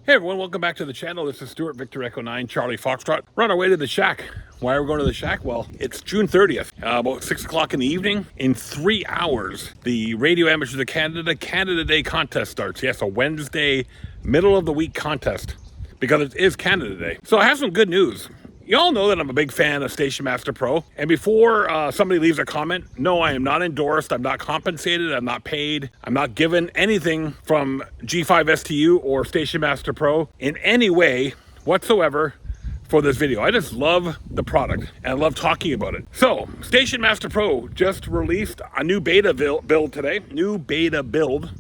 Hey everyone, welcome back to the channel. This is Stuart, Victor Echo 9, Charlie Foxtrot. We're on our way to the shack. Why are we going to the shack? Well, it's June 30th, about 6 o'clock in the evening. In 3 hours, the Radio Amateurs of Canada Day contest starts. Yes, a Wednesday, middle of the week contest, because it is Canada Day. So I have some good news. You all know that I'm a big fan of Station Master Pro. And before somebody leaves a comment, no, I am not endorsed. I'm not compensated. I'm not paid. I'm not given anything from G5STU or Station Master Pro in any way whatsoever for this video. I just love the product and I love talking about it. So, Station Master Pro just released a new beta build today. New beta build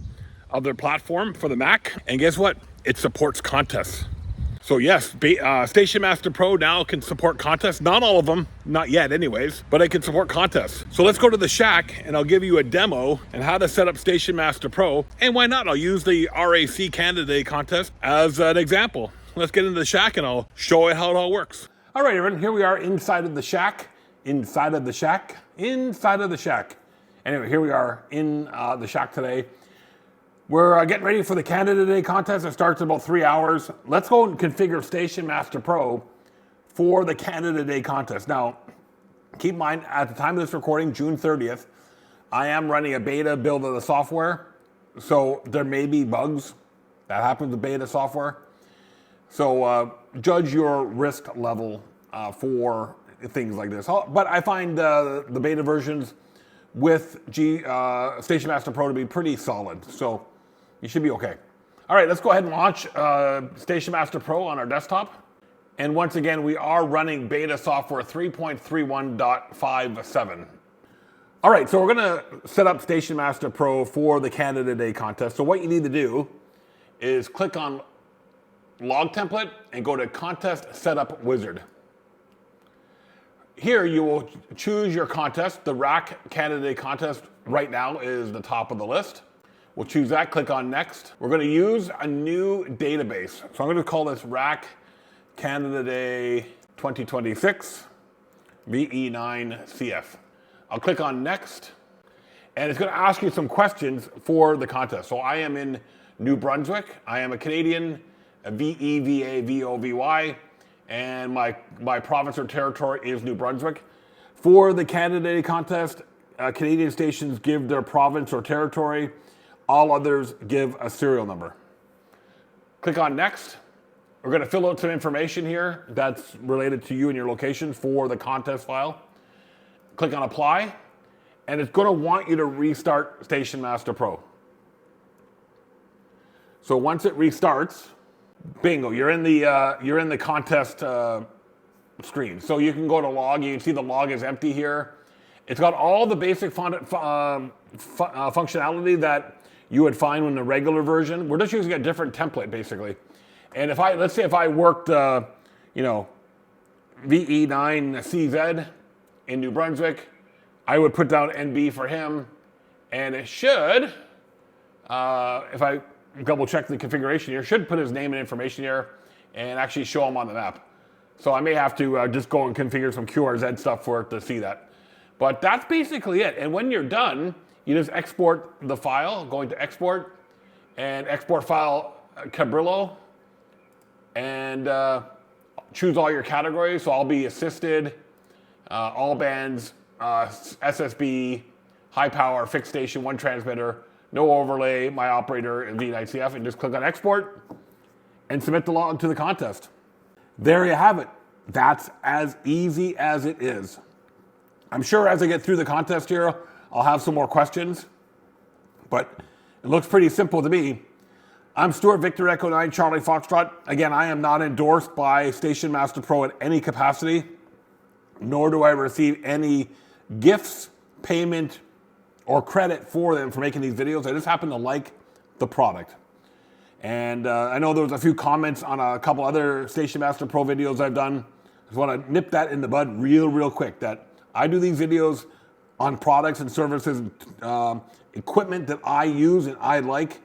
of their platform for the Mac. And guess what? It supports contests. So yes, Station Master Pro now can support contests. Not all of them, not yet anyways, but it can support contests. So let's go to the shack and I'll give you a demo and how to set up Station Master Pro. And why not? I'll use the RAC Canada Day contest as an example. Let's get into the shack and I'll show you how it all works. All right, everyone, here we are inside of the shack. Inside of the shack. Anyway, here we are in the shack today. We're getting ready for the Canada Day contest. It starts in about 3 hours. Let's go and configure Station Master Pro for the Canada Day contest. Now, keep in mind, at the time of this recording, June 30th, I am running a beta build of the software. So there may be bugs that happen with beta software. So judge your risk level for things like this. But I find the beta versions with Station Master Pro to be pretty solid. So you should be okay. All right, let's go ahead and launch Station Master Pro on our desktop. And once again, we are running beta software 3.31.57. All right, so we're gonna set up Station Master Pro for the Canada Day contest. So what you need to do is click on Log Template and go to Contest Setup Wizard. Here you will choose your contest. The RAC Canada Day contest right now is the top of the list. We'll choose that, click on Next. We're gonna use a new database. So I'm gonna call this RAC Canada Day 2026 VE9CF. I'll click on Next, and it's gonna ask you some questions for the contest. So I am in New Brunswick. I am a Canadian, a VEVAVOVY, and my province or territory is New Brunswick. For the Canada Day contest, Canadian stations give their province or territory. All others give a serial number. Click on Next. We're going to fill out some information here that's related to you and your location for the contest file. Click on Apply, and it's going to want you to restart Station Master Pro. So once it restarts, bingo, you're in the contest screen. So you can go to log. You can see the log is empty here. It's got all the basic functionality that you would find in the regular version. We're just using a different template basically. And let's say if I worked, VE9CZ in New Brunswick, I would put down NB for him, and it should, if I double check the configuration here, should put his name and information here and actually show him on the map. So I may have to just go and configure some QRZ stuff for it to see that. But that's basically it. And when you're done, you just export the file, going to Export, and Export File Cabrillo, and choose all your categories. So I'll be assisted, all bands, SSB, high power, fixed station, one transmitter, no overlay, my operator, and V9CF, and just click on Export and submit the log to the contest. There you have it. That's as easy as it is. I'm sure as I get through the contest here, I'll have some more questions, but it looks pretty simple to me. I'm Stuart, Victor Echo 9, Charlie Foxtrot. Again, I am not endorsed by Station Master Pro in any capacity, nor do I receive any gifts, payment, or credit for them for making these videos. I just happen to like the product. And I know there was a few comments on a couple other Station Master Pro videos I've done. I just want to nip that in the bud real quick, that I do these videos on products and services, equipment that I use and I like,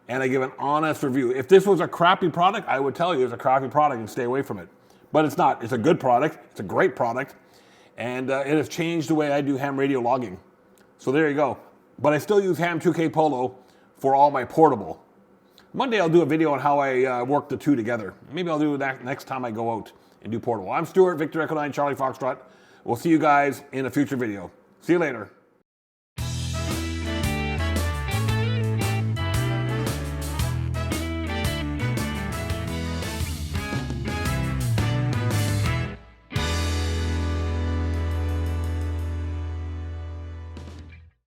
and I give an honest review. If this was a crappy product, I would tell you it's a crappy product and stay away from it. But it's not. It's a good product. It's a great product. And it has changed the way I do ham radio logging. So there you go. But I still use Ham 2K Polo for all my portable. Monday I'll do a video on how I work the two together. Maybe I'll do that next time I go out and do portable. I'm Stuart, Victor Echo 9, Charlie Foxtrot. We'll see you guys in a future video. See you later.